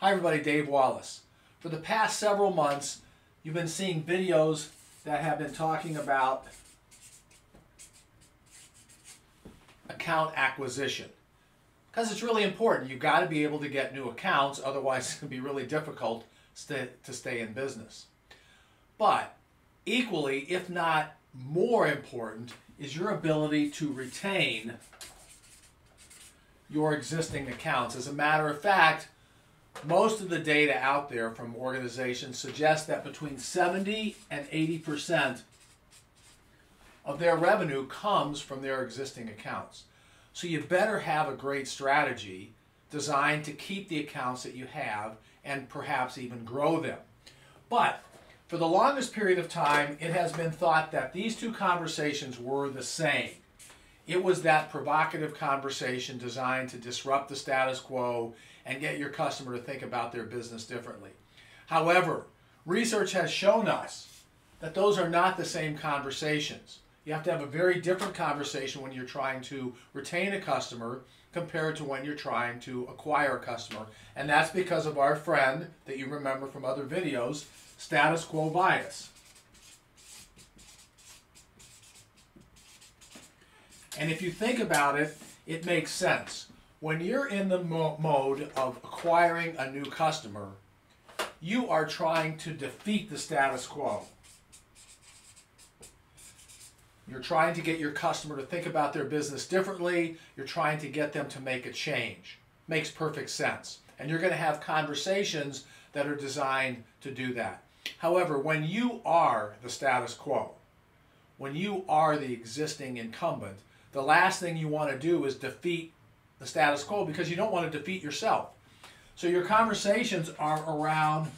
Hi everybody, Dave Wallace. For the past several months, you've been seeing videos that have been talking about account acquisition. Because it's really important. You've got to be able to get new accounts, otherwise it's going to be really difficult to stay in business. But equally, if not more important, is your ability to retain your existing accounts. As a matter of fact, most of the data out there from organizations suggests that between 70 and 80% of their revenue comes from their existing accounts. So you better have a great strategy designed to keep the accounts that you have and perhaps even grow them. But for the longest period of time, it has been thought that these two conversations were the same. It was that provocative conversation designed to disrupt the status quo and get your customer to think about their business differently. However, research has shown us that those are not the same conversations. You have to have a very different conversation when you're trying to retain a customer compared to when you're trying to acquire a customer. And that's because of our friend that you remember from other videos, status quo bias. And if you think about it, it makes sense. When you're in the mode of acquiring a new customer, you are trying to defeat the status quo. You're trying to get your customer to think about their business differently. You're trying to get them to make a change. Makes perfect sense. And you're going to have conversations that are designed to do that. However, when you are the status quo, when you are the existing incumbent, the last thing you want to do is defeat the status quo because you don't want to defeat yourself. So your conversations are around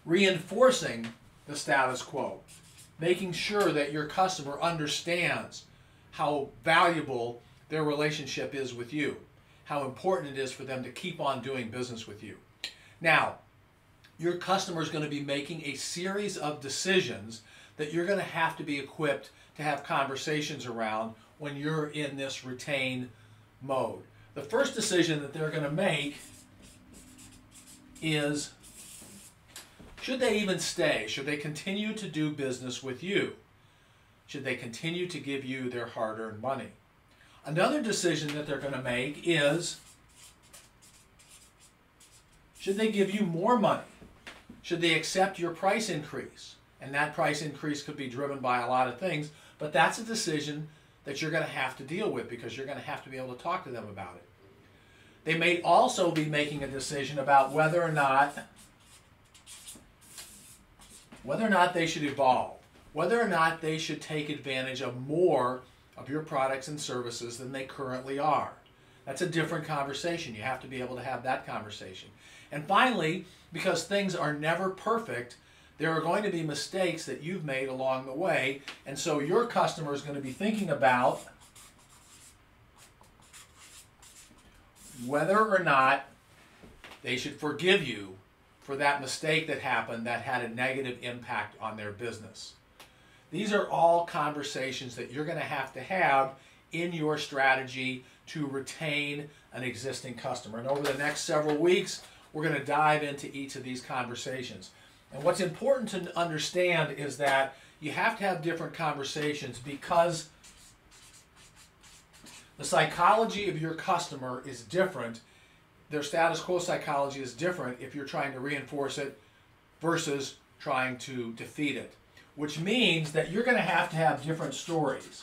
reinforcing the status quo, making sure that your customer understands how valuable their relationship is with you, how important it is for them to keep on doing business with you. Now, your customer is going to be making a series of decisions that you're going to have to be equipped to have conversations around when you're in this retain mode. The first decision that they're going to make is, should they even stay? Should they continue to do business with you? Should they continue to give you their hard-earned money? Another decision that they're going to make is, should they give you more money? Should they accept your price increase? And that price increase could be driven by a lot of things, but that's a decision that you're going to have to deal with because you're going to have to be able to talk to them about it. They may also be making a decision about whether or not they should evolve, whether or not they should take advantage of more of your products and services than they currently are. That's a different conversation. You have to be able to have that conversation. And finally, because things are never perfect, there are going to be mistakes that you've made along the way, and so your customer is going to be thinking about whether or not they should forgive you for that mistake that happened that had a negative impact on their business. These are all conversations that you're going to have in your strategy to retain an existing customer. And over the next several weeks, we're going to dive into each of these conversations. And what's important to understand is that you have to have different conversations because the psychology of your customer is different. Their status quo psychology is different if you're trying to reinforce it versus trying to defeat it, which means that you're going to have different stories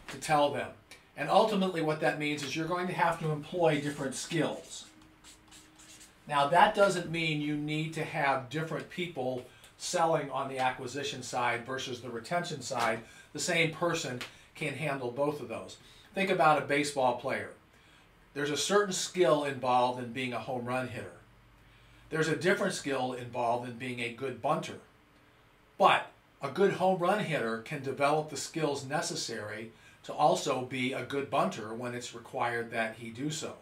to tell them. And ultimately what that means is you're going to have to employ different skills. Now, that doesn't mean you need to have different people selling on the acquisition side versus the retention side. The same person can handle both of those. Think about a baseball player. There's a certain skill involved in being a home run hitter. There's a different skill involved in being a good bunter. But a good home run hitter can develop the skills necessary to also be a good bunter when it's required that he do so.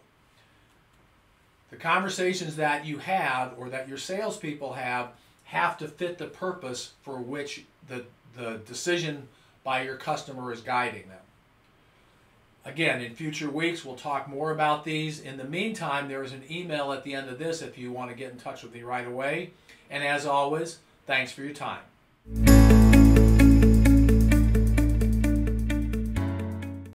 The conversations that you have or that your salespeople have to fit the purpose for which the decision by your customer is guiding them. Again, in future weeks, we'll talk more about these. In the meantime, there is an email at the end of this if you want to get in touch with me right away. And as always, thanks for your time.